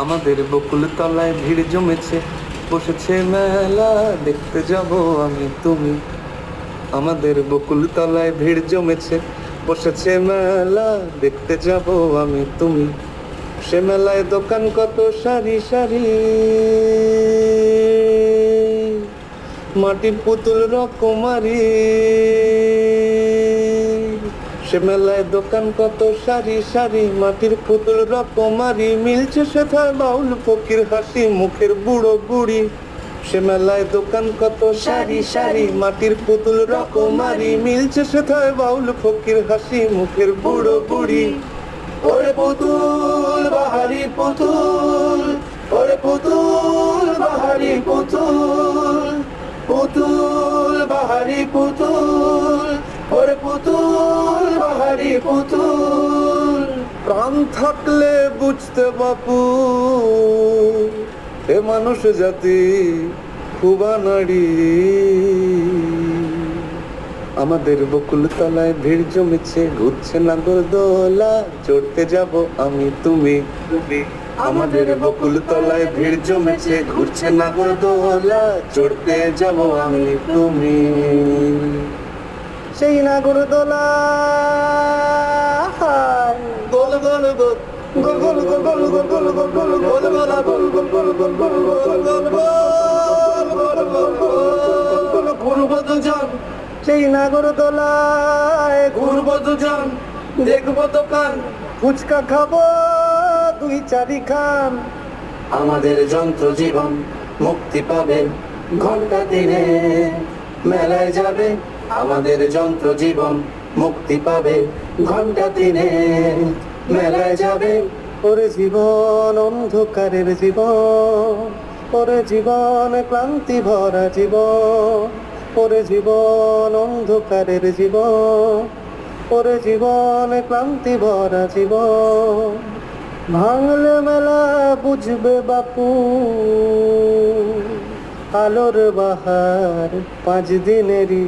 আমাদের বকুল তলায় ভিড় জমেছে, বসেছে মেলা, দেখতে যাব আমি তুমি। আমাদের বকুল তলায় ভিড় জমেছে, বসেছে মেলা, দেখতে যাব আমি তুমি। সে মেলায় দোকান কত সারি সারি, মাটির পুতুল রকমারি। সে মেলায় দোকান কত সারি সারি, মাটির পুতুল রকমারি। মিলছে সেথায় বাউল ফকির হাসি মুখের বুড়ো বুড়ি। সে মেলায় দোকান কত সারি সারি, মাটির পুতুল রকমারি। মিলছে সেথায় বাউল ফকির হাসি মুখের বুড়ো বুড়ি। ওরে পুতুল বাহারি পুতুল, ওরে পুতুল বাহারি পুতুল, পুতুল বাহারি পুতুল, ওরে পুতুল বাহারি পুতুল। প্রাণ থাকলে বুঝতে বাপু, এ মানুষ জাতি খুবা নারী। আমাদের বকুল তলায় ভিড় জমেছে, ঘুরছে নাগরদোলা, চড়তে যাব আমি তুমি। আমাদের বকুল তলায় ভিড় জমেছে, ঘুরছে নাগরদোলা, চড়তে যাব আমি তুমি। সেই নাগরদোলা গোল গোল গোল গোল গোল গোল গোল গোল গোল গোল গোল গোল গোল গোল গোল গোল গোল গোল ঘুরবো দুজন। সেই নাগরদোলায় ঘুরবো দুজন, দেখবো দোকান, ফুচকা খাবো দুই চারি খান। আমাদের যন্ত্র জীবন মুক্তি পাবে ঘন্টা দিনে, মেলায় যাবে। আমাদের যন্ত্র জীবন মুক্তি পাবে ঘন্টা দিনে, মেলায় যাবে। ওরে জীবন অন্ধকারের জীবন, ওরে জীবন ক্লান্তি ভরা জীবন, ওরে জীবন অন্ধকারের জীবন, ওরে জীবন ক্লান্তি ভরা জীবন। ভাঙলে মেলা বুঝবে বাপু, আলোর বাহার 5 দিনেরই।